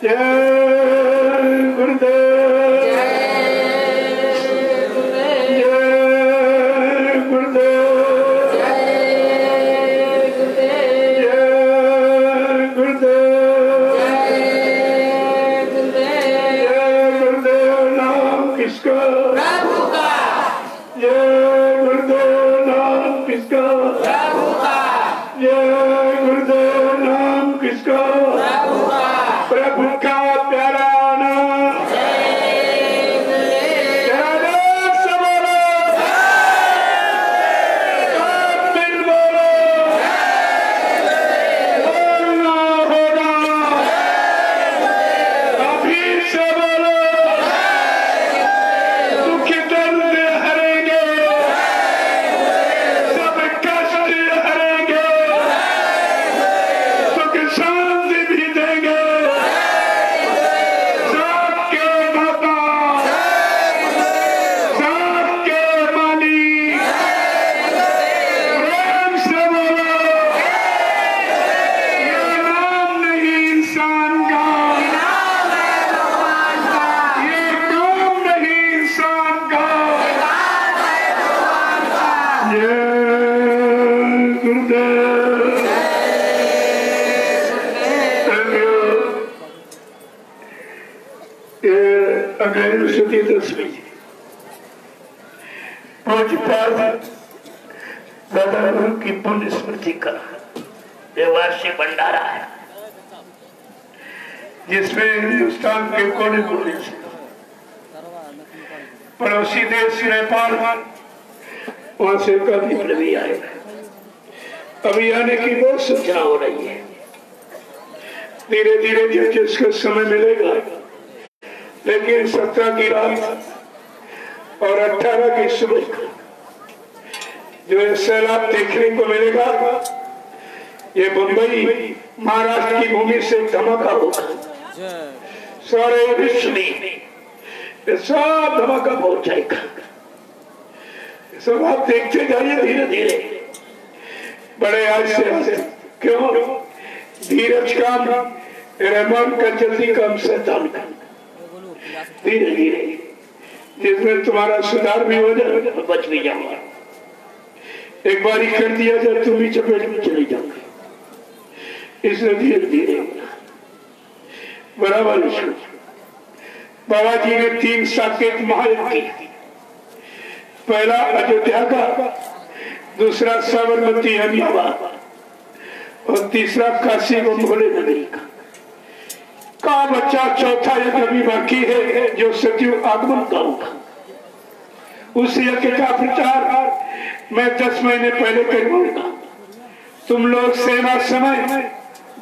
जय गुरुदेव। की पुण्य स्मृति का वार्षिक भंडारा है, जिसमें हिंदुस्तान के कोने कोने से पड़ोसी देश नेपाल वहां से कभी भी आए। अभी आने की बहुत सूचना हो रही है। धीरे धीरे जिसको समय मिलेगा, लेकिन 17 की रात और 18 की सुबह जो सैलाब देखने को मिलेगा, ये मुंबई महाराष्ट्र की भूमि से धमाका होगा। सारे विश्व में सब धमाका पहुंच जाएगा। सब आप देखते जाइए धीरे धीरे, बड़े आज से। क्यों? धीरज काम रहमान का, जल्दी काम शैतान का। धीरे धीरे जिसमें तुम्हारा सुधार भी हो जाए, बच भी जाऊंगा। एक बार ही कर दिया जाए तुम भी चपेट में चले जाओगे। इसलिए धीरे धीरे बराबर। बाबा जी ने 3 साकेत महायज्ञ की। पहला अयोध्या का, दूसरा साबरमती अहमदाबाद और तीसरा काशी व भोले नगरी का बच्चा चौथा यज्ञ अभी बाकी है, जो सतयुग आगमन का होगा। उस यज्ञ का प्रचार मैं 10 महीने पहले करूंगा। तुम लोग सेवा समय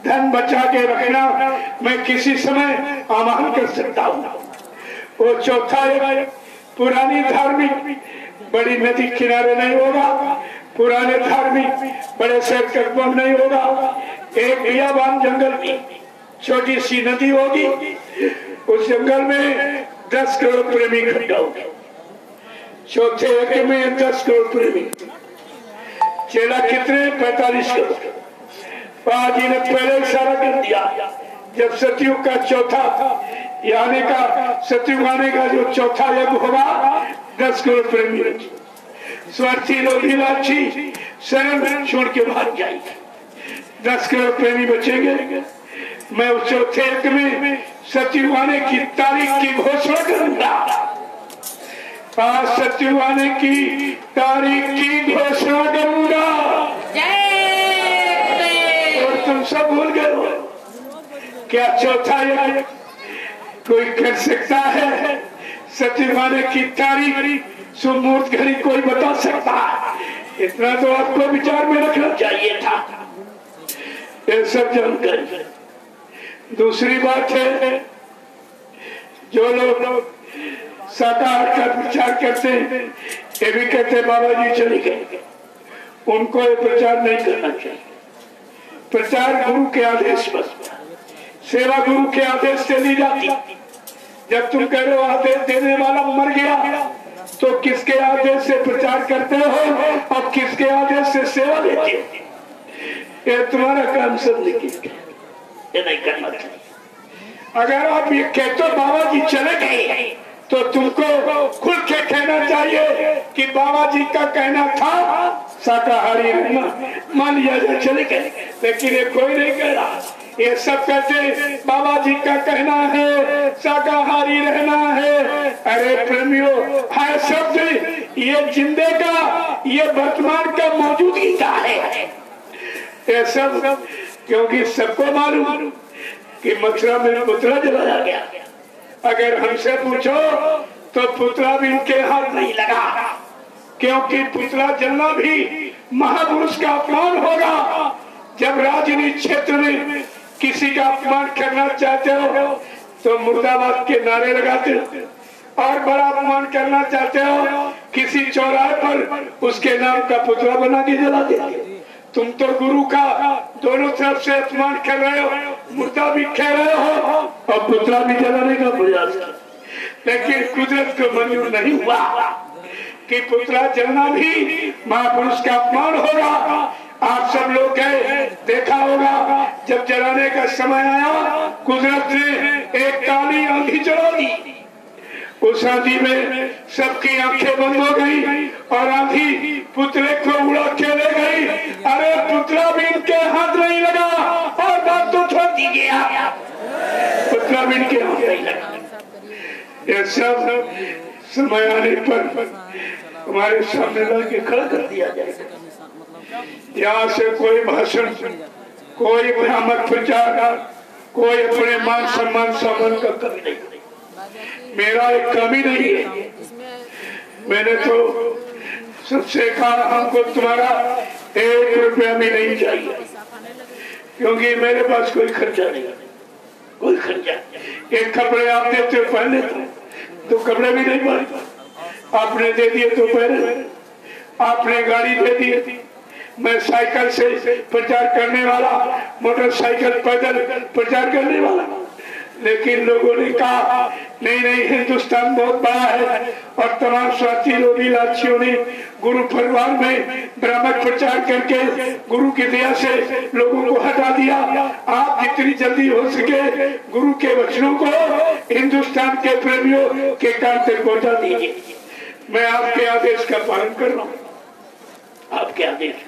धन बचा के रखना, मैं किसी समय आह्वान कर सकता हूँ। वो चौथा यज्ञ पुरानी धार्मिक बड़ी नदी किनारे नहीं होगा, पुराने धार्मिक बड़े शहर कस्बों में नहीं होगा। एक बियाबान जंगल में छोटी सी नदी होगी, उस जंगल में 10 करोड़ प्रेमी इकट्ठा होंगे। चौथे यज्ञ में 10 करोड़ प्रेमी। चेला कितने? 45 करोड़। बाबा जी ने पहले इशारा कर दिया, जब सतयुग का चौथा आने का, सतयुग आने का जो चौथा यज्ञ होगा, 10 करोड़ प्रेमी रखी। स्वार्थी लोभी शरण छोड़ के भाग जाएंगे, 10 करोड़ प्रेमी बचेंगे। मैं उस चौथे यज्ञ में सतयुग आने की तारीख की घोषणा करूंगा। आज सतयुग आने की तारीख की घोषणा करूंगा। और तुम सब भूल गए हो क्या? चौथा यज्ञ कोई कर सकता है? सतयुग आने की तारीख सुमुहूर्त घड़ी कोई बता सकता है? इतना तो आपको विचार में रखना चाहिए था। ये सब जानकर दूसरी बात है, जो लोग शाकाहार का प्रचार करते हैं, ये भी कहते बाबा जी चले गए, उनको ये प्रचार नहीं करना चाहिए। प्रचार गुरु के आदेश पर, सेवा गुरु के आदेश से ली जाती। जब तुम कह रहे हो आदेश देने वाला मर गया, तो किसके आदेश से प्रचार करते हो और किसके आदेश से सेवा देते हो? ये तुम्हारा काम सब लिखिए, ये नहीं करना चाहिए। अगर आप ये कहते हो बाबा जी चले गए तो तुमको खुल के कहना चाहिए कि बाबा जी का कहना था शाकाहारी रहना, मान लिया जाए चले गए, लेकिन ये कोई नहीं कह रहा। ये सब कहते बाबा जी का कहना है शाकाहारी रहना है। अरे प्रेमियों, है शब्द ये जिंदे का, ये वर्तमान का मौजूदगी का है ये सब, क्योंकि सबको मालूम कि मथुरा में पुतला जलाया गया। अगर हमसे पूछो तो पुतला भी इनके हाथ नहीं लगा, क्योंकि पुतला जलना भी महापुरुष का अपमान होगा। जब राजनीतिक क्षेत्र में किसी का अपमान करना चाहते हो तो मुर्दाबाद के नारे लगाते हो, और बड़ा अपमान करना चाहते हो किसी चौराहे पर उसके नाम का पुतला बना के जला देते हो। तुम तो गुरु का दोनों तरफ से अपमान कर रहे हो, मुर्दा भी कह रहे हो और पुतला भी जलाने का प्रयास कर, लेकिन कुदरत को मंजूर नहीं हुआ कि पुतला जलना भी महापुरुष का अपमान होगा। आप सब लोग गए, देखा होगा जब जलाने का समय आया कुदरत ने एक काली आंधी चला दी। उस आंधी में सबकी आंखें बंद हो गई और आंधी पुतले को उड़ा के ले गई। अरे पुतला भी इनके हाथ नहीं लगा, और बात तो छोड़ दीजिए, पुतला भी इनके हाथ नहीं लगा। ये सब समय आने पर हमारे सामने लाके खड़ा कर दिया जाएगा। यहाँ से कोई भाषण, कोई भ्रामक प्रचार, कोई अपने मान सम्मान सामान का कमी नहीं। मेरा एक कमी नहीं है। मैंने तो सबसे कहा हमको तुम्हारा 1 रुपया भी नहीं चाहिए, क्योंकि मेरे पास कोई खर्चा नहीं, कोई खर्चा। एक कपड़े आप देते हो पहन लेते, तो कपड़े भी नहीं पहनते, आपने दे दिए तो पहने, आपने गाड़ी दे दी। मैं साइकिल से प्रचार करने वाला, मोटरसाइकिल पैदल प्रचार करने वाला, लेकिन लोगों ने कहा नहीं नहीं हिंदुस्तान बहुत बड़ा है, और तमाम स्वार्थी लोभी लाचियों ने गुरु परिवार में भ्रामक प्रचार करके गुरु की दया से लोगों को हटा दिया। आप जितनी जल्दी हो सके गुरु के वचनों को हिंदुस्तान के प्रेमियों के कान तक पहुंचा दीजिए। मैं आपके आदेश का पालन कर रहा हूँ, आपके आदेश।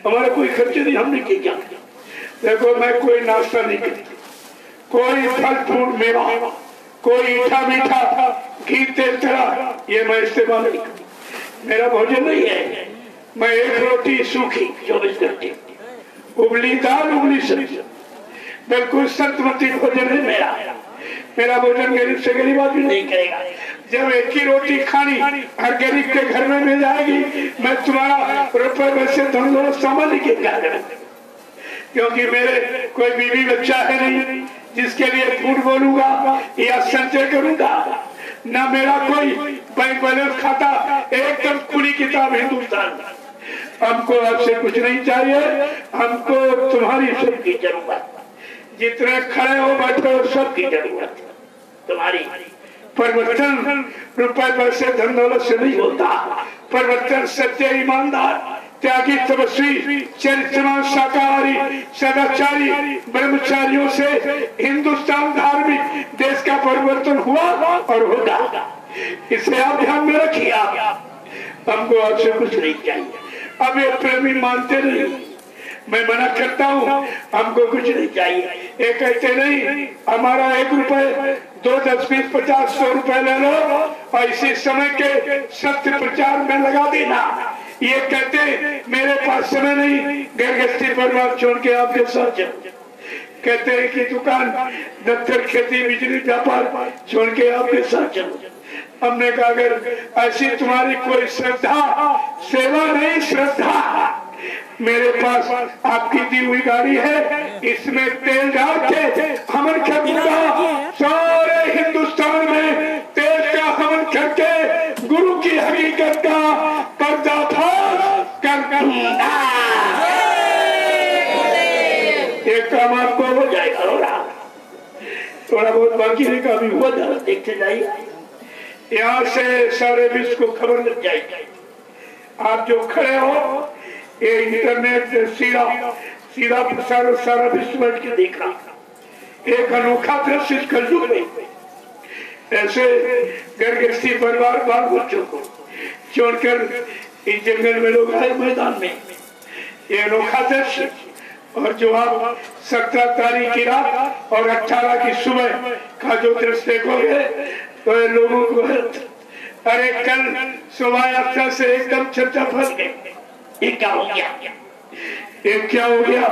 हमारा कोई खर्चे नहीं, हमने किया। देखो मैं कोई नाश्ता नहीं करती, कोई फल फ्रूट मेवा, कोई मीठा मीठा घी तेल तेरा ये मैं इस्तेमाल नहीं करती। मेरा भोजन नहीं है। मैं एक रोटी सूखी 24 घंटे, उबली दाल उबली सब्जी, बिल्कुल संतमती भोजन है मेरा। मेरा भोजन गरीब से गरीब आदमी नहीं करेगा। जब एक ही रोटी खानी हर गरीब के घर में मिल जाएगी, मैं तुम्हारा रुपए वैसे धन दौलत सामान लेके क्या करूं, क्योंकि मेरे कोई बीवी बच्चा है नहीं जिसके लिए फूट बोलूंगा या संचय करूंगा, ना मेरा कोई बैंक बैलेंस खाता, एकदम खुली किताब हिंदुस्तान। हमको आपसे कुछ नहीं चाहिए, हमको तुम्हारी सबकी जरूरत। जितने खड़े हो बैठे हो सबकी जरूरत तुम्हारी। परिवर्तन रुपए पैसे धन दौलत से नहीं होता, परिवर्तन सच्चे ईमानदार त्यागी तपस्वी चरित्रवान शाकाहारी सदाचारी ब्रह्मचारियों से हिंदुस्तान धार्मिक देश का परिवर्तन हुआ और होगा। इसे आप ध्यान में रखिए। हमको आपसे कुछ नहीं चाहिए। अब ये प्रेमी मानते नहीं, मैं मना करता हूँ, हमको कुछ नहीं चाहिए। ये कहते नहीं हमारा 1 रुपए 2 10 20 50 100 रुपए ले लो और इसी समय के सत्य प्रचार में लगा देना। ये कहते मेरे पास समय नहीं, गृहस्थी परिवार छोड़ के आपके साथ चलो। कहते हैं कि दुकान दफ्तर खेती बिजली व्यापार छोड़ के आपके साथ चलो। हमने कहा अगर ऐसी तुम्हारी कोई श्रद्धा, सेवा नहीं श्रद्धा, मेरे पास आपकी दी हुई गाड़ी है, इसमें तेल डाल के हवन कर दूंगा। सारे हिंदुस्तान में तेल का हवन करके गुरु की हकीकत का पर्दाफाश कर दूंगा। एक काम आपको हो जाएगा, हो रहा थोड़ा बहुत बाकी नहीं का भी हुआ जा, देखते जाइए। यहाँ से सारे विश्व को खबर लग जाएगी। आप जो खड़े हो ये इंटरनेट से सीधा प्रसारण सारा विश्व के देख रहा। एक अनोखा दृश्य कलयुग में ऐसे गृहस्थी परिवार बाल बच्चों को छोड़कर इस जंगल में लोग आए मैदान में, ये अनोखा दृश्य। और जो आप 17 तारीख की रात और 18 की सुबह का जो दृश्य देखोगे तो ये लोगों को अरे कल शोभा यात्रा से एकदम चर्चा फंस गई, ये क्या हो गया, ये क्या हो गया?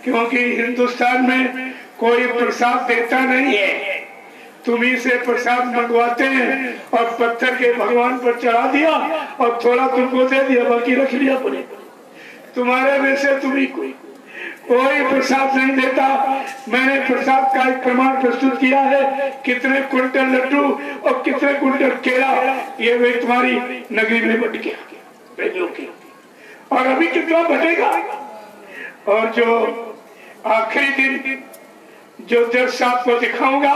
क्योंकि हिंदुस्तान में कोई प्रसाद देता नहीं है, तुम्ही से प्रसाद मंगवाते हैं और पत्थर के भगवान पर चढ़ा दिया और थोड़ा तुमको दे दिया, बाकी रख लिया पड़े। तुम्हारे में से तुम्ही कोई प्रसाद नहीं देता। मैंने प्रसाद का एक प्रमाण प्रस्तुत किया है, कितने कुंटल लड्डू और कितने कुंटल केला ये वे तुम्हारी नगरी में बट गया, और अभी कितना बटेगा। और जो आखिरी दिन जो दृश्य आपको दिखाऊंगा,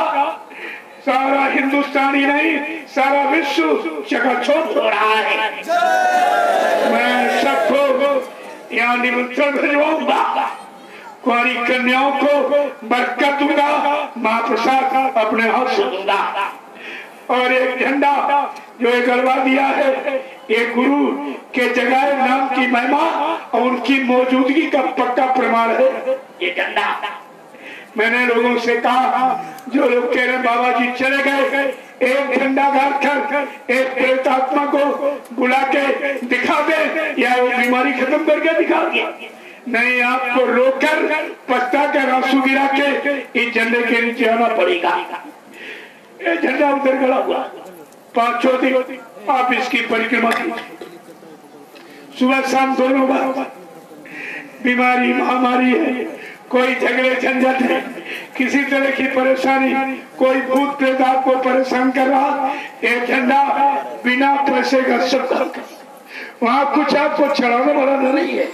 सारा हिंदुस्तान ही नहीं सारा विश्व चकाचौंध हो रहा है। मैं सबको यहाँ निमंत्रण भिजवाऊंगा, कुंवारी कन्याओं को बरकत दूंगा, महाप्रसाद अपने हाथ से दूंगा। और एक झंडा जो ये गड़वा दिया है, ये गुरु के जगाए नाम की महिमा और उनकी मौजूदगी का पक्का प्रमाण है ये झंडा। मैंने लोगों से कहा, जो लोग कह रहे बाबा जी चले गए, एक झंडा गाड़कर एक प्रेतात्मा को बुला के दिखा दे या वो बीमारी खत्म करके दिखा दे। नहीं, आपको रोककर पछता कर आंसू गिरा के इस झंडे के नीचे आना पड़ेगा। ये झंडा उधर गड़ा हुआ, 5 दिन आप इसकी परिक्रमा कीजिए, सुबह शाम दोनों बार। बीमारी महामारी है, कोई झगड़े झंझट है, किसी तरह की परेशानी, कोई भूत प्रेत आपको परेशान कर रहा, एक झंडा बिना पैसे का सब काम कर। वहां कुछ आपको चढ़ाने वाला नहीं है,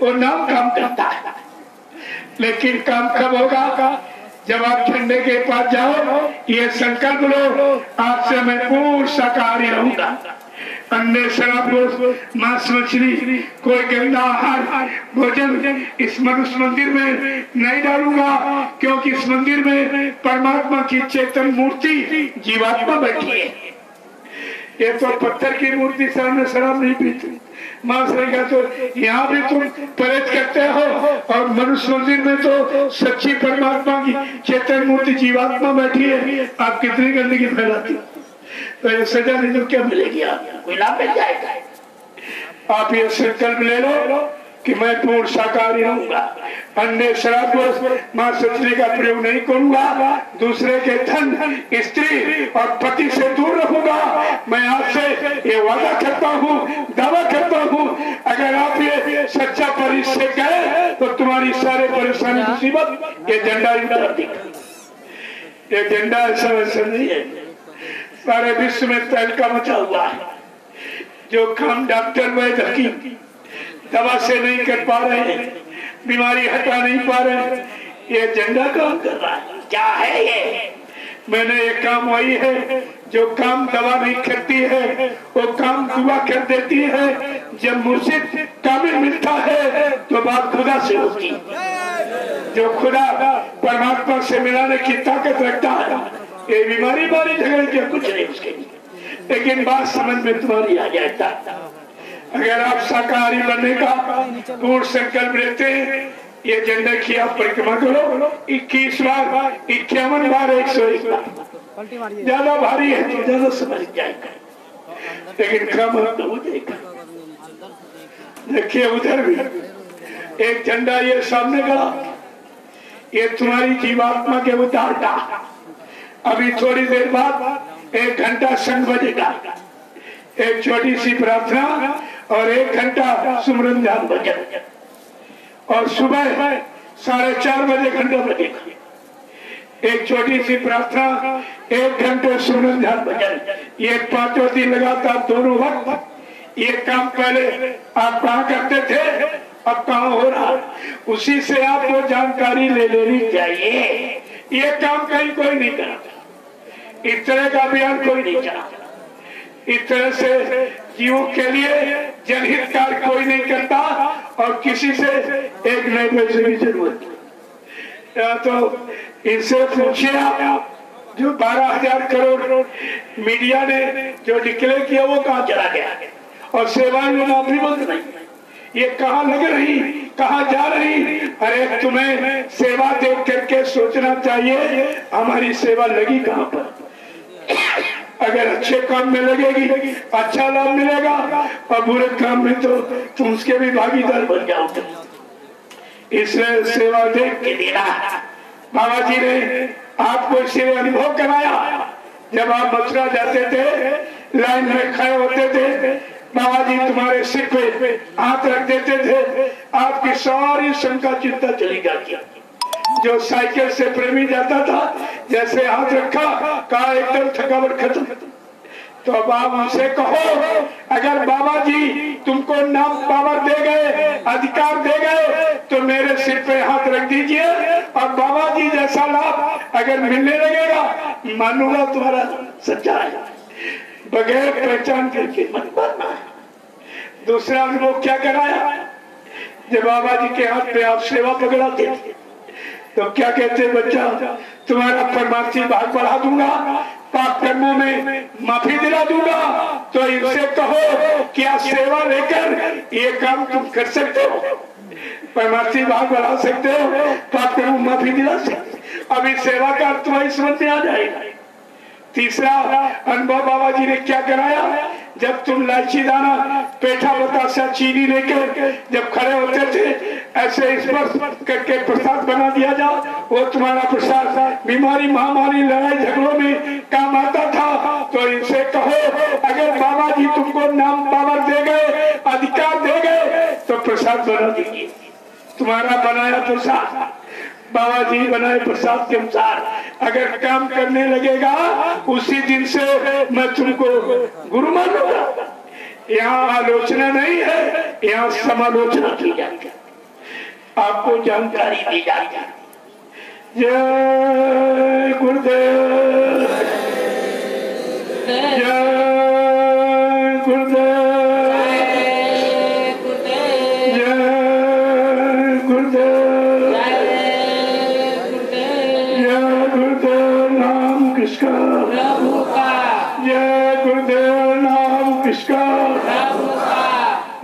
वो नाम काम करता है। लेकिन काम कब होगा? जब आप झंडे के पास जाओ, ये संकल्प लो, आज से मैं पूर्ण शाकाहारी रहूंगा, अन्य शराब मांस मछली कोई गंदा आहार भोजन इस मनुष्य मंदिर में नहीं डालूंगा, क्योंकि इस मंदिर में परमात्मा की चेतन मूर्ति जीवात्मा बैठी है। ये तो पत्थर की मूर्ति सामने शराब नहीं पीती, मांस रहेगा, तो यहाँ भी तुम परहेज करते हो, और मनुष्य मंदिर में तो सच्ची परमात्मा की चेतन मूर्ति जीवात्मा बैठी है। आप कितनी गंदगी फैलाती हो, तो ये सजा नहीं तो क्या मिलेगी? आपको कोई लाभ मिल जाएगा। आप ये संकल्प ले लो कि मैं पूर्ण शाकाहारी रहूंगा, अन्य शराब मांस मछली का प्रयोग नहीं करूंगा, दूसरे के धन स्त्री और पति से दूर रहूंगा। मैं आपसे ये वादा करता हूँ, दावा करता हूँ, अगर आप ये सच्चा परिचय गए तो तुम्हारी सारे परेशानी मुसीबत ये झंडा इधर दिखा। ये झंडा ऐसा वैसा नहीं है, सारे विश्व में तहलका मचा हुआ है। जो काम डॉक्टर वैद्य हकीम दवा से नहीं कर पा रहे, बीमारी हटा नहीं पा रहे, ये झंडा काम कर रहा है। क्या है ये? मैंने ये काम वही है जो काम दवा नहीं करती है, वो काम दुआ कर देती है। जब मुर्शिद काबिल मिलता है तो बात खुदा से होती है। जो खुदा परमात्मा से मिलाने की ताकत रखता है, ये बीमारी बारी झगड़े के कुछ नहीं उसके लिए, लेकिन बात समझ में तुम्हारी आ जाता। अगर आप शाकाहारी बनने का पूर्ण संकल्प लेते हैं, ये झंडे की आप परिक्रमा करो 21 बार, 51 बार, 101 बार। ज्यादा भारी है तो ज्यादा समझ जाएगा, लेकिन कम तो हो जाएगा। देखिए उधर भी एक झंडा ये सामने गड़ा, ये तुम्हारी जीवात्मा के उतार का। अभी थोड़ी देर बाद 1 घंटा संग बजेगा, एक छोटी सी प्रार्थना और 1 घंटा सुमरन ध्यान बजेगा, और सुबह 4:30 बजे घंटा बजेगा। एक छोटी सी प्रार्थना, 1 घंटे सुमरन ध्यान बजेगा। ये 5 दिन लगातार दोनों वक्त। ये काम पहले आप कहाँ करते थे, अब कहाँ हो रहा, उसी से आपको जानकारी ले लेनी चाहिए। ये काम कहीं कोई नहीं करता, इस तरह का अभियान कोई नहीं चलाता, इस तरह से जीवों के लिए जनहित कार्य कोई नहीं करता, और किसी से 1 नए पैसे की जरूरत। या तो इनसे पूछिए आप, जो 12,000 करोड़ मीडिया ने जो डिक्लेयर किया वो कहाँ चला गया, और सेवाएं में नौकरी बंद नहीं, ये कहाँ लग रही, कहाँ जा रही। अरे तुम्हें सेवा देख करके सोचना चाहिए हमारी सेवा लगी कहाँ पर। अगर अच्छे काम में लगेगी अच्छा लाभ मिलेगा, और बुरे काम में तो तुम उसके भी भागीदार बन जाओगे। इसलिए सेवा देख के देना। बाबा जी ने आपको इसलिए अनुभव कराया, जब आप मथुरा जाते थे, लाइन में खड़े होते थे, बाबा जी तुम्हारे सिर पे हाथ रख देते थे, आपकी सारी शंका चिंता चली जाती। जो साइकिल से प्रेमी जाता था, जैसे हाथ रखा, कहा एकदम थकावट खत्म। तो अब आप उनसे कहो, अगर बाबा जी तुमको नाम पावर दे गए, अधिकार दे गए, तो मेरे सिर पे हाथ रख दीजिए, और बाबा जी जैसा लाभ अगर मिलने लगेगा, मानूंगा तुम्हारा सच्चा है, बगैर पहचान करके मत मानना। दूसरा अनुभव क्या कराया, जब बाबा जी के हाथ पे आप सेवा पकड़ाते थे, तो क्या कहते, बच्चा तुम्हारा परमार्थी भाग बढ़ा दूंगा, पाप कर्मों में माफी दिला दूंगा। तो इनसे कहो क्या सेवा लेकर ये काम तुम कर सकते हो, परमार्थी भाग बढ़ा सकते हो, पाप कर्मों माफी दिला सकते। अभी सेवा का अर्थ तुम्हारी समझ में आ जाएगा। तीसरा अनुभव बाबा जी ने क्या कराया, जब तुम इलायची दाना, पेठा, बतासा, चीनी लेकर जब खड़े होते थे, ऐसे स्पर्श करके प्रसाद बना दिया जाओ, वो तुम्हारा प्रसाद बीमारी, महामारी, लड़ाई झगड़ों में काम आता था। तो इनसे कहो, अगर बाबा जी तुमको नाम पावर दे गए, अधिकार दे गए, तो प्रसाद बना दीजिए। तुम्हारा बनाया प्रसाद, बाबा जी बनाए प्रसाद के अनुसार अगर काम करने लगेगा, उसी दिन से मैं तुमको गुरु मानूंगा। यहाँ आलोचना नहीं है, यहाँ समालोचना की जाती है, आपको जानकारी दी जाती है। जय गुरुदेव, जय गुरुदेव, जय गुरुदेव, किसका प्रभु का, जय गुरुदेव नाम किसका प्रभु का,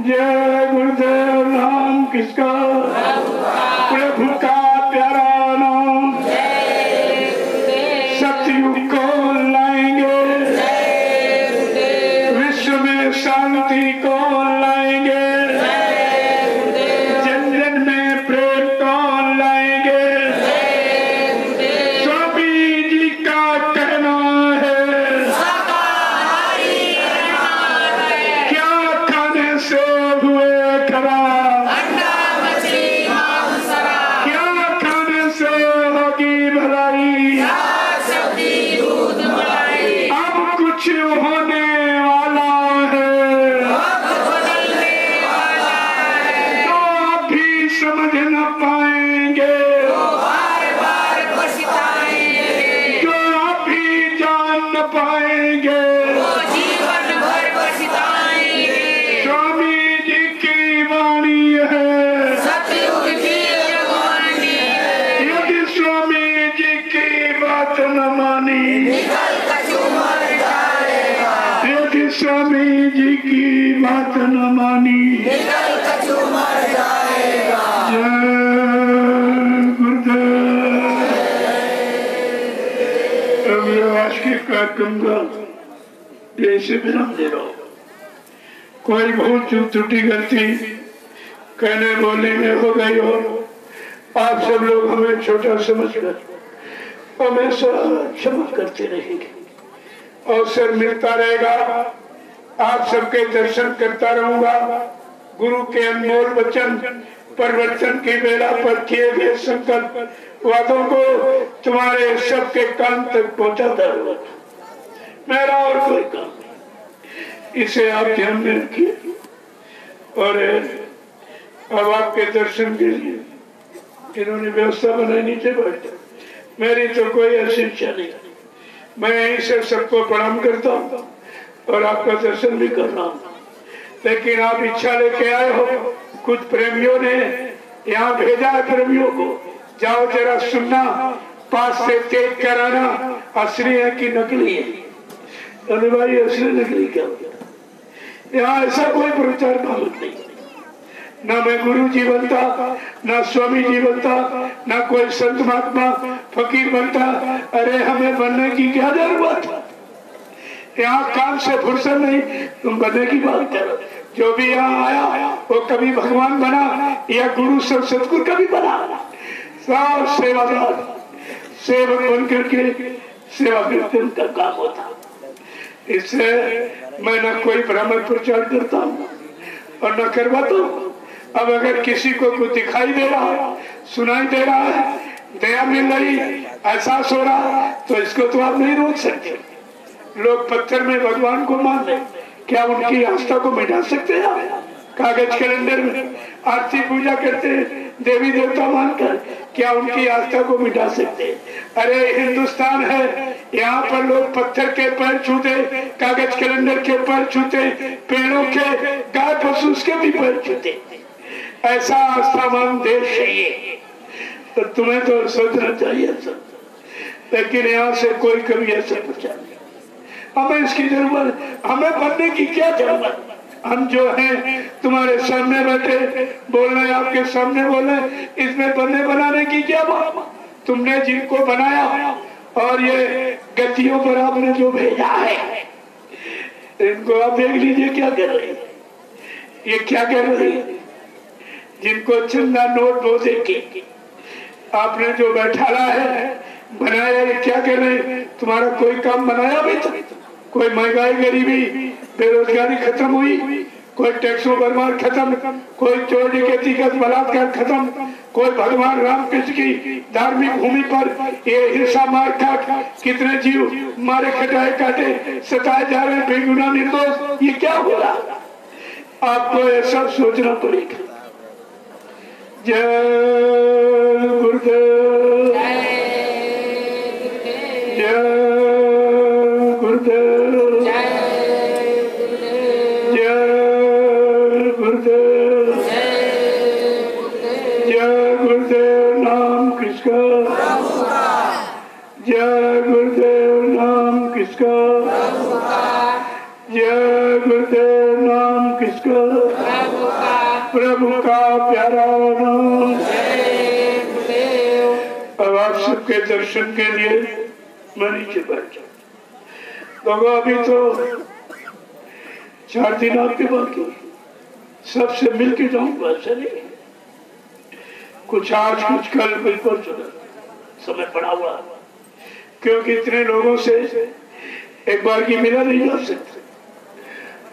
जय गुरुदेव नाम किसका प्रभु का प्यारा नाम, सतयुग को लाएंगे, विश्व में शांति को लाएंगे, जन जन में प्रेम को लाएंगे। स्वामी जी की बात न मानी, जय गुरुदेव। अभी आज के कार्यक्रम का जैसे विराम दे रहा हूँ। कोई बहुत चूक त्रुटि गलती कहने बोलने में हो गई हो, आप सब लोग हमें छोटा समझकर हमेशा क्षमा करते रहेंगे। अवसर मिलता रहेगा, आप सबके दर्शन करता रहूंगा। गुरु के अनमोल वचन, परिवर्तन की बेला पर किए गए संकल्प वादों को तुम्हारे सबके कान तक पहुंचाता रहूंगा। मेरा और कोई काम नहीं, इसे आप ध्यान में रखिए। और अब आपके दर्शन के लिए इन्होंने व्यवस्था बनाई, नीचे बैठे। मेरी तो कोई ऐसी इच्छा नहीं, मैं यहीं से सबको प्रणाम करता हूँ और आपका दर्शन भी कर रहा हूँ। लेकिन आप इच्छा लेके आए हो, कुछ प्रेमियों ने यहाँ भेजा है प्रेमियों को, जाओ जरा सुनना, पास से देख कर आना असली है कि नकली है। अरे भाई असली नकली क्या होता है? यहाँ ऐसा कोई प्रचार कामत नहीं, ना मैं गुरु जी बनता, ना स्वामी जी बनता, ना कोई संत महात्मा फकीर बनता। अरे हमें बनने की क्या जरूरत? यहाँ काम से फुर्सत नहीं, तुम बनने की बात करो। जो भी यहाँ आया वो कभी भगवान बना या गुरु सतगुरु कभी बना, सब सेवादार सेवक बन करके सेवा करते उनका काम होता। इससे मैं न कोई ब्राह्मण प्रचार करता हूँ और न करवाता हूँ। अब अगर किसी को कुछ दिखाई दे रहा है, सुनाई दे रहा है, दया मिल रही, एहसास हो रहा, तो इसको तो आप नहीं रोक सकते। लोग पत्थर में भगवान को मान ले, क्या उनकी आस्था को मिटा सकते हैं? कागज कैलेंडर में आरती पूजा करते देवी देवता मानकर, क्या उनकी आस्था को मिटा सकते? अरे हिंदुस्तान है, यहाँ पर लोग पत्थर के पैर छूते, कागज कैलेंडर के पैर छूते, पेड़ों के, गाय पशु के भी पैर छूते। ऐसा आस्थावान देश है ये, तो तुम्हें तो सोचना चाहिए सब। लेकिन यहाँ से कोई कभी ऐसा प्रचार नहीं। हमें इसकी जरूरत, हमें बनने की क्या जरूरत? हम जो हैं तुम्हारे सामने बैठे बोल रहे, आपके सामने बोल रहे, इसमें बनने बनाने की क्या बात? तुमने जिनको बनाया और ये गतियों पर आपने जो भेजा है, इनको आप देख लीजिए क्या कर रहे हैं, ये क्या कर रहे हैं। जिनको चंदा नोट वो देके आपने जो बैठाला है, बनाया, ये क्या कर रहे हैं? तुम्हारा कोई काम बनाया भी था? कोई महंगाई गरीबी बेरोजगारी खत्म हुई? कोई टैक्सों बरमार खत्म? कोई चोर डकैती का बलात्कार खत्म? कोई भगवान रामकृष्ण की धार्मिक भूमि पर ये हिंसा मार काट, कितने जीव मारे खटाए काटे सताए जा रहे बेगुनाह निर्दोष, ये क्या हो रहा? आपको ऐसा सोचना पड़ेगा। जय गुरुदेव, जय गुरुदेव, जय गुरुदेव, जय गुरुदेव नाम किसका, जय गुरुदेव नाम किसका, जय गुरुदेव नाम किसका, प्रभु का प्यारा नाम। अब आप सबके दर्शन के लिए मैं नीचे बैठ जाऊँ। तो अभी तो 4 दिन आपके बाकी, सबसे मिलके जाऊंगा, ऐसा नहीं कुछ आज कुछ कल कुछ परसों, समय पड़ा हुआ, क्योंकि इतने लोगों से एक बार की मिला नहीं जा सकते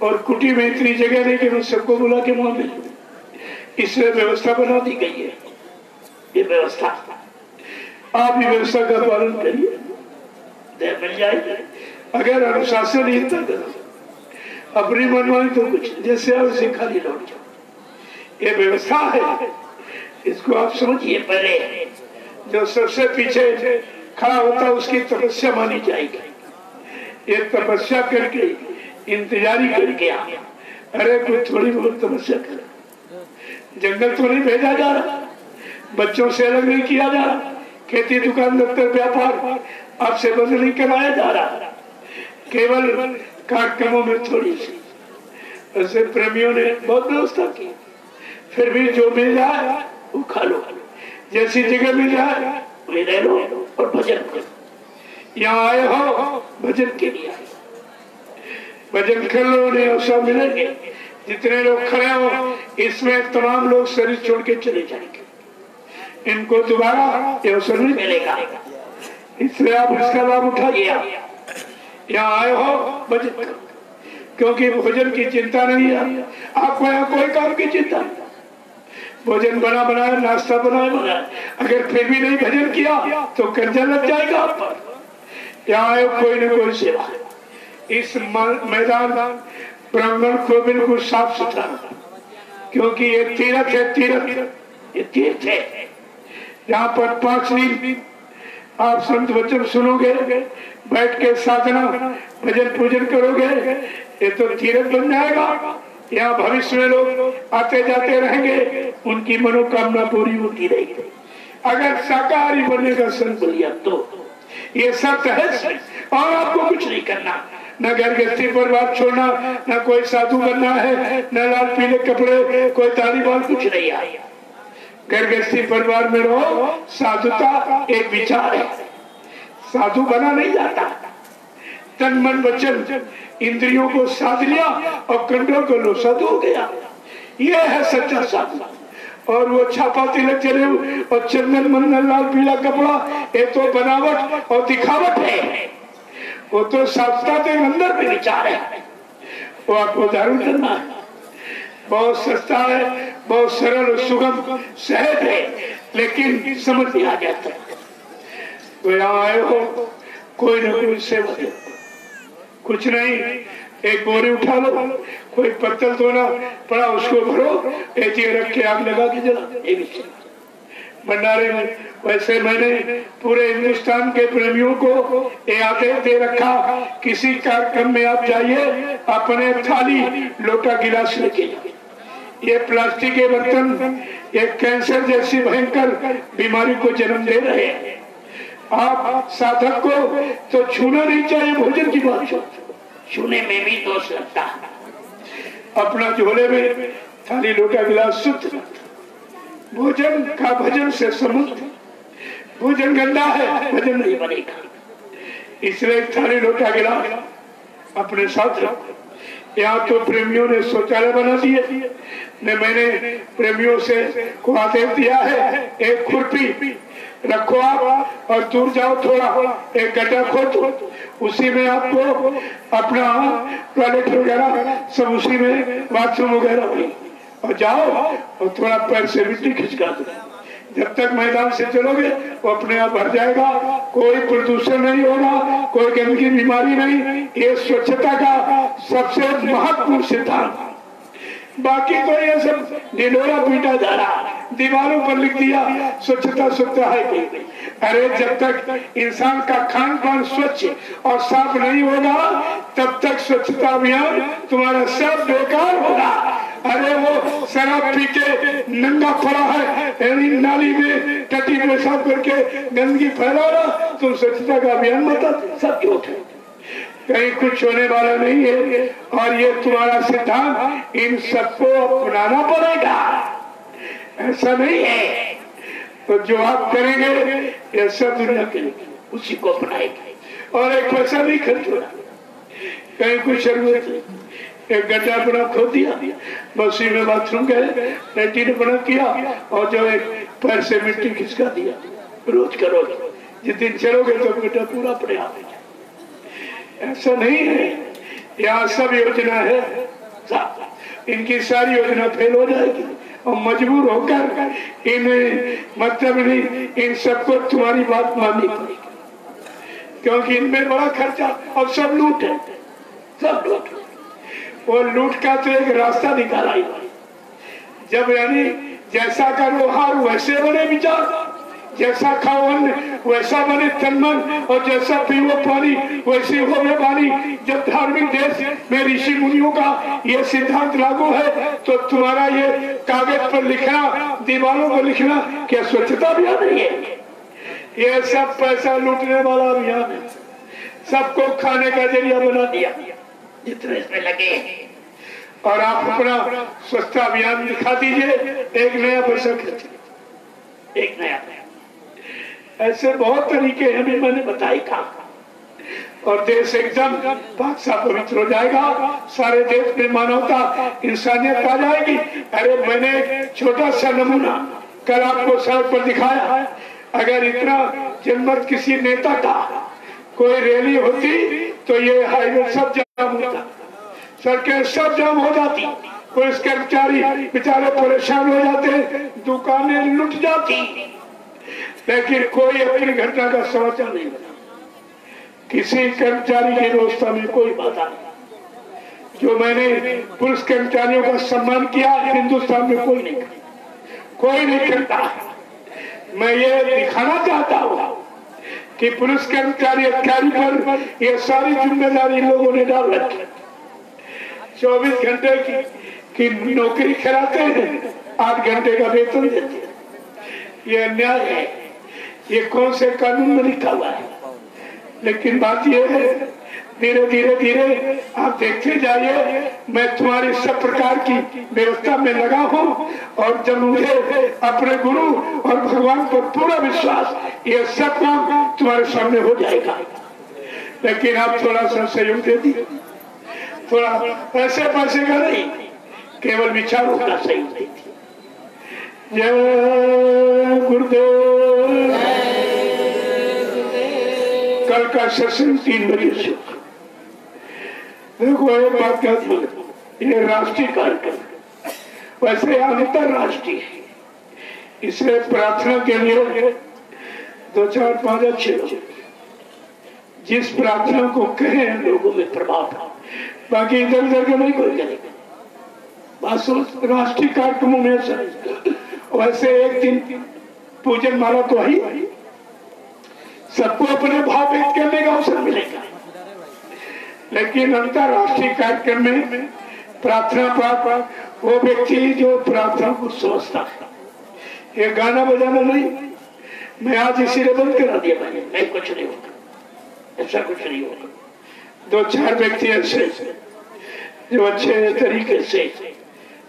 और कुटी में इतनी जगह नहीं कि मैं सबको बुला के वहां मिलूं। इसलिए व्यवस्था बना दी गई है। ये व्यवस्था आप भी व्यवस्था का पालन करिए, दया मिल जाएगी। अगर अनुशासन नहीं करो, अपनी मनमानी तो कुछ जैसे उसे खाली लौट जाओ। ये व्यवस्था है, इसको आप समझिए। पहले जो सबसे पीछे खड़ा होता उसकी तपस्या मानी जाएगी। ये तपस्या करके इंतजारी करके अरे कुछ थोड़ी बहुत तपस्या कर, जंगल तो नहीं भेजा जा रहा, बच्चों से अलग नहीं किया जा रहा, खेती दुकान दफ्तर व्यापार आपसे बंद नहीं कराया जा रहा, केवल कार्यक्रमों में थोड़ी सी। ऐसे प्रेमियों ने बहुत व्यवस्था की, फिर भी जो मिल जाए वो खा लो, जैसी जगह मिल जाए वही रह लो और भजन करो। यहाँ आए हो भजन के लिए, भजन कर लो, उन्हें अवसर मिलेंगे। जितने लोग खड़े हो इसमें तमाम लोग शरीर छोड़ के चले जाएंगे, इनको दोबारा अवसर नहीं मिलेगा। इसलिए आप इसका लाभ उठाइए। यहाँ आए हो भजन करो, क्योंकि भोजन की चिंता नहीं है आपको, यहाँ कोई काम की चिंता नहीं। भोजन बना बनाया, नाश्ता बनाया, अगर फिर भी नहीं भजन किया तो कर्जा लग जाएगा आप पर। यहाँ आए कोई न कोई सेवा। इस मैदान प्रांगण को बिल्कुल साफ सुथरा, क्योंकि ये तीर्थ है, तीर्थ ये तीर्थ है। यहाँ पर 5 दिन आप संत वचन सुनोगे, बैठ के साधना भजन पूजन करोगे, ये तो तीर्थ बन जाएगा। यहाँ भविष्य में लोग आते जाते रहेंगे, उनकी मनोकामना पूरी होती रहेगी। अगर शाकाहारी बनने का संकल्प लिया तो ये सब है और आपको कुछ नहीं करना, न घर गृहस्थी परिवार छोड़ना, न कोई साधु बनना है, न लाल पीले कपड़े, कोई तालीबान, कुछ नहीं आया। घर गृहस्थी परिवार में रहो, साधुता एक विचार है, साधु बना नहीं जाता। तन मन वचन इंद्रियों को साध लिया और कंट्रोल कर लो, साधु हो गया। ये है सच्चा साधु। और वो छापा तिलक चले और चंदन मंदन लाल पीला कपड़ा, ये तो बनावट और दिखावट है। वो तो साधुता के अंदर में विचार है, वो आपको धारण करना है। बहुत सस्ता है, बहुत सरल सुगम सहज है, लेकिन समझ में आ जाता है। तो यहाँ आए हो, कोई न कोई सेवा दे, कुछ नहीं, एक बोरी उठा लो, कोई पत्तल धोना पड़ा उसको भरो, एक रख के आग लगा के जला, ये भी भंडारे में। वैसे मैंने पूरे हिंदुस्तान के प्रेमियों को ये आदेश दे रखा, किसी कार्यक्रम में आप जाइए, अपने थाली लोटा गिलास लेके जाइए। ये प्लास्टिक के बर्तन ये कैंसर जैसी भयंकर बीमारी को जन्म दे रहे हैं। आप साधक को तो छूना नहीं चाहिए, भोजन की बात छूने में भी दोष लगता है। अपना झोले में थाली लोटा गिलास शुद्ध, भोजन का भजन से समुद्र, भोजन गंदा है, भजन नहीं बनेगा। इसलिए थाली लोटा गिलास अपने साथ रखो। यहाँ तो प्रेमियों ने शौचालय बना दिए, मैंने प्रेमियों से को आदेश दिया है, एक खुरपी रखो आप और दूर जाओ थोड़ा, एक गड्ढा खोदो, उसी में आपको अपना टॉयलेट वगैरह सब उसी में, बाथरूम वगैरह, और जाओ और थोड़ा पैर से मिट्टी खिंचका दो। जब तक मैदान से चलोगे वो अपने आप भर जाएगा, कोई प्रदूषण नहीं होगा, कोई गंदगी बीमारी नहीं। ये स्वच्छता का सबसे महत्वपूर्ण सिद्धांत। बाकी तो ये सब ढिंढोरा पीटा जा रहा, दीवारों पर लिख दिया स्वच्छता स्वच्छता है कि अरे जब तक इंसान का खान पान स्वच्छ और साफ नहीं होगा तब तक स्वच्छता अभियान तुम्हारा सब बेकार होगा। अरे वो शराब पी के नंगा पड़ा है नाली में टटी पेशाब करके गंदगी फैला रहा, तुम स्वच्छता का अभियान बता, सब झूठ है, कहीं कुछ होने वाला नहीं है। और ये तुम्हारा सिद्धांत इन सबको अपनाना पड़ेगा, ऐसा नहीं है। तो जो आप करेंगे ये सब दुनिया करेगी, उसी को अपनाएंगे और एक पैसा नहीं खर्च होगा, कहीं कुछ जरूरत नहीं। एक गड्ढा बना खोद दिया, बस में बाथरूम गए, लैट्रिन बना किया और जो एक पैर से मिट्टी खिसका दिया, रोज का रोज। जिस दिन चलोगे तो गड्ढा पूरा अपने आप है। ऐसा नहीं है, यहाँ सब योजना है, इनकी सारी योजना फेल हो जाएगी और मजबूर होकर इन मतलब नहीं, इन सबको तुम्हारी बात माननी पड़ेगी, क्योंकि इनमें बड़ा खर्चा और सब लूट है, सब लूट। वो लूट का तो एक रास्ता निकाला ही, जब यानी जैसा करो हार वैसे बने विचार, जैसा खाओ अन्न वैसा बने तन मन, और जैसा पियो पानी वैसी हो वाणी। जब धार्मिक देश में ऋषि मुनियों का ये सिद्धांत लागू है तो तुम्हारा ये कागज पर लिखना, दीवारों पर लिखना क्या स्वच्छता अभियान नहीं है? ये सब पैसा लूटने वाला अभियान है, सबको खाने का जरिया बना दिया जितने इसमें लगे। और आप अपना स्वच्छता अभियान दिखा दीजिए, एक नया पैसा खर्च, एक नया। ऐसे बहुत तरीके हैं, भी मैंने बताई था, और देश एकदम पाक साफ पवित्र हो जाएगा, सारे देश में मानवता इंसानियत आ जाएगी। अरे मैंने एक छोटा सा नमूना कल आपको सड़क पर दिखाया है। अगर इतना जनमत किसी नेता का कोई रैली होती तो ये हाईवे सब जाम होता, सड़कें सब जाम हो जाती, पुलिस कर्मचारी बेचारे परेशान हो जाते, दुकानें लुट जाती, लेकिन कोई अपनी घटना का समाचार नहीं बना। किसी कर्मचारी की व्यवस्था में कोई बाधा नहीं। जो मैंने पुलिस कर्मचारियों का सम्मान किया हिंदुस्तान में कोई नहीं करता। मैं ये दिखाना चाहता हूँ कि पुलिस कर्मचारी अधिकारी पर ये सारी जिम्मेदारी लोगों ने डाल रखी। 24 घंटे की नौकरी कराते हैं, 8 घंटे का वेतन देते हैं। ये अन्याय है, ये कौन से कानून में लिखा हुआ है। लेकिन बात ये है, धीरे धीरे धीरे आप देखते जाइए, मैं तुम्हारी सब प्रकार की व्यवस्था में लगा हूँ, और जब मुझे अपने गुरु और भगवान पर पूरा विश्वास, ये सब काम तुम्हारे सामने हो जाएगा। लेकिन आप थोड़ा सा सहयोग दे दिए, थोड़ा पैसे पैसे का नहीं, केवल विचारों का सहयोग दे दिए। जय गुरुदेव। कल का सेशन 3 बजे से। देखो एक बात क्या थी, ये राष्ट्रीय कार्यक्रम वैसे अंतरराष्ट्रीय है, इसलिए प्रार्थना के लिए 2 4 5 अच्छे लोग जिस प्रार्थना को कहें लोगों में प्रभाव था, बाकी इधर उधर के नहीं कोई करेगा। बस राष्ट्रीय कार्यक्रमों में वैसे एक दिन पूजन माला तो ही सबको अपने भाव व्यक्त करने का अवसर मिलेगा, लेकिन अंतरराष्ट्रीय कार्यक्रम में प्रार्थना पाठ वो व्यक्ति जो प्रार्थना को समझता है, ये गाना बजाना नहीं। मैं आज इसीलिए बंद करा दिया, मैंने नहीं कुछ नहीं होगा, ऐसा कुछ नहीं होगा। 2 4 व्यक्ति ऐसे जो अच्छे तरीके से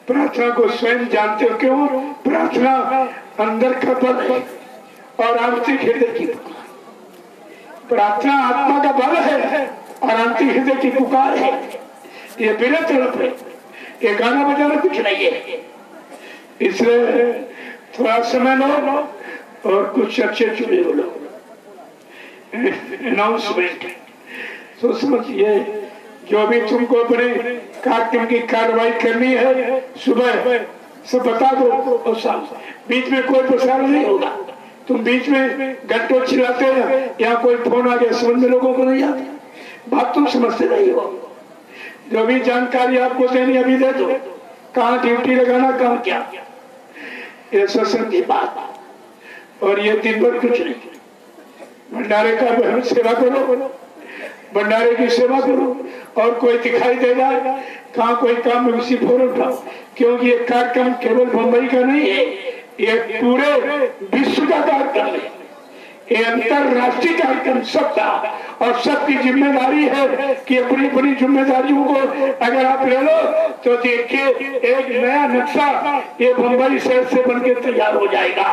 प्रार्थना को स्वयं जानते हो। क्यों? प्रार्थना अंदर का बल है और आंतरिक हृदय की पुकार। प्रार्थना आत्मा का बल है और आंतरिक हृदय की पुकार है। ये बिना तड़प है, ये गाना बजाना कुछ नहीं है। इसलिए थोड़ा समय लो और कुछ अच्छे चुने बोलो। अनाउंसमेंट तो समझिए, जो भी तुमको अपने कार्यक्रम की कार्रवाई करनी है सुबह सब बता दो, और शाम बीच में कोई प्रसारण नहीं होगा। तुम बीच में घंटों चिल्लाते हैं, यहाँ कोई फोन आ गया, समझ में लोगों को नहीं आती, बात तुम समझते नहीं हो। जो भी जानकारी आपको देनी अभी दे दो, कहाँ ड्यूटी लगाना, कहाँ क्या, ये सत्संग की बात। और ये दिन भर कुछ नहीं, भंडारे का सेवा करो, भंडारे की सेवा करो, और कोई दिखाई दे जाए कहाँ कोई काम में उसी फोन उठाओ। क्योंकि ये कार्यक्रम केवल मुंबई का नहीं है, ये पूरे विश्व का कार्यक्रम है, ये अंतरराष्ट्रीय कार्यक्रम सबका, और सबकी जिम्मेदारी है कि अपनी अपनी जिम्मेदारियों को अगर आप ले लो तो देखिए एक नया नक्शा ये मुंबई शहर से बनकर तैयार हो जाएगा।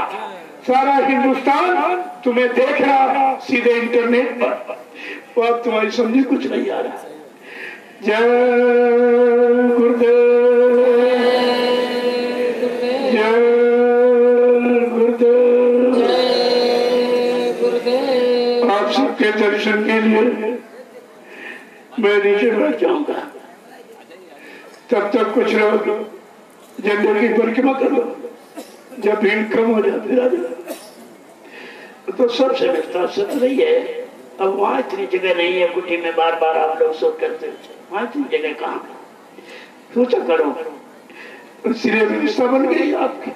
सारा हिंदुस्तान तुम्हें देख रहा सीधे इंटरनेट पर, वो अब तुम्हारी समझी कुछ नहीं आ रहा। जय गुरुदेव, जय गुरुदेव। आप सबके दर्शन के लिए मैं नीचे बैठ जाऊंगा, तब तक कुछ लोग जंगल की परिक्रमा कर लो, जब भीड़ कम हो जाती है तो सबसे मिलता सच नहीं है। अब वहाँ इतनी जगह नहीं है, कुटी में बार बार आप लोग सो करते, वहाँ इतनी जगह कहाँ, सोचा करो। इसलिए व्यवस्था बन गई आपकी,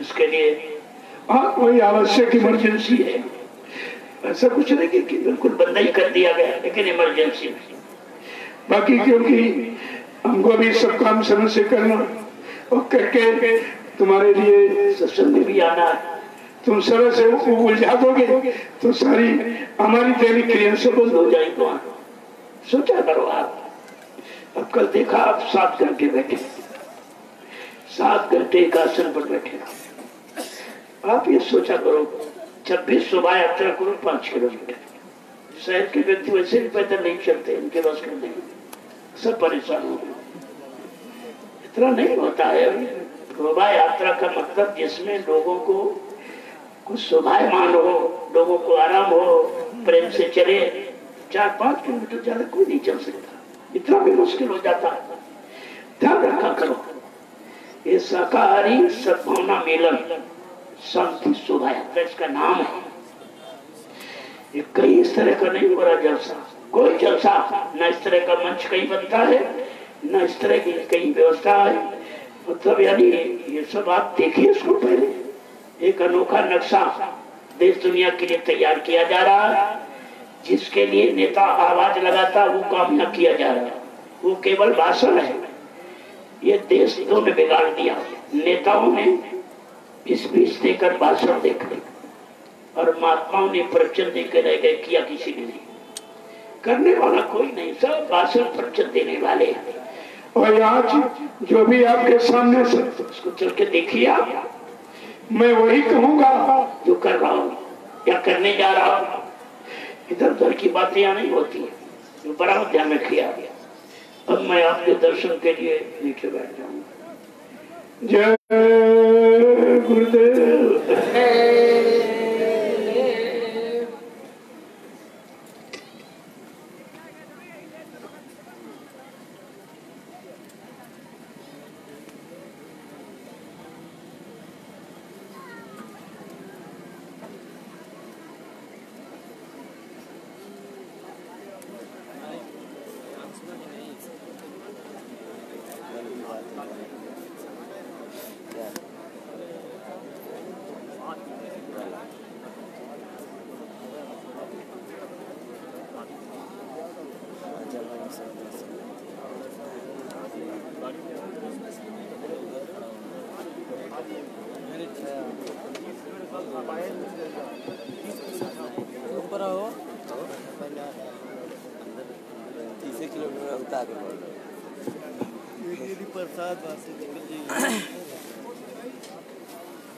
इसके लिए हाँ कोई आवश्यक इमरजेंसी है, ऐसा कुछ नहीं कि बिल्कुल बंद ही कर दिया गया, लेकिन इमरजेंसी नहीं। बाकी क्योंकि हमको भी सब काम समय से करना और करके तुम्हारे लिए सत्संग में भी आना है, तुम समय से उलझा दोगे तो सारी हमारी दैनिक क्रिया से बंद हो जाएगी। तो सोचा करो आप, अब कल देखा आप 7 घंटे बैठे, 7 घंटे एक आसन पर बैठे, आप ये सोचा करो 26 शोभा यात्रा करो 5 किलोमीटर। शहर के व्यक्ति वैसे भी पैदल नहीं चलते, इनके बस कर नहीं, सब परेशान हो गए। इतना नहीं होता है शोभा यात्रा का मतलब, जिसमें लोगों को कुछ शोभायमान हो, लोगों को आराम हो, प्रेम से चले। 4-5 किलोमीटर ज्यादा कोई नहीं चल सकता, इतना भी मुश्किल हो जाता है। ध्यान रखा करो, ये शाकाहारी सद्भावना मेलन शांति शोभा यात्रा इसका नाम है। ये कई इस तरह का नहीं हो रहा जलसा, कोई जलसा न इस तरह का मंच कहीं बनता है, न इस तरह की कहीं व्यवस्था है। मतलब यानी ये सब आप देखिए, इसको पहले एक अनोखा नक्शा देश दुनिया के लिए तैयार किया जा रहा है, जिसके लिए नेता आवाज लगाता वो काम न किया जा रहा, वो केवल भाषण है। ये देश इन्होंने बिगाड़ दिया, नेताओं ने स्पीच देकर भाषण देकर, और महात्माओं ने प्रवचन देकर रह गए, किया किसी ने नहीं, करने वाला कोई नहीं, सब भाषण प्रवचन देने वाले। और आज जो भी आपके सामने से उसको चल के देखिए आप, मैं वही कहूंगा जो कर रहा हूँ या करने जा रहा हूँ। इधर उधर की बातें यहाँ नहीं होती है, जो बड़ा ध्यान में किया गया। अब मैं आपके दर्शन के लिए नीचे बैठ जाऊंगा। जय गुरुदेव।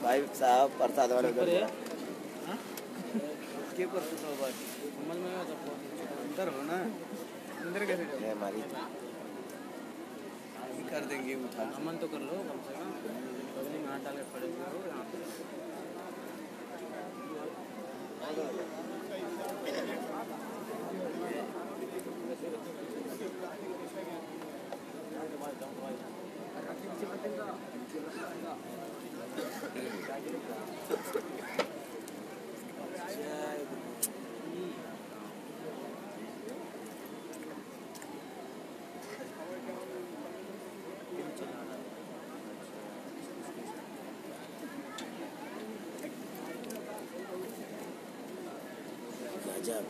भाई साहब प्रसाद वाले के प्रसाद समझ में अंदर हो ना, अंदर कैसे जाओ? हमारी कर देंगे, उठा अमन तो कर लो कम से कम, हाथ डाल के खड़े हो यहाँ गजब।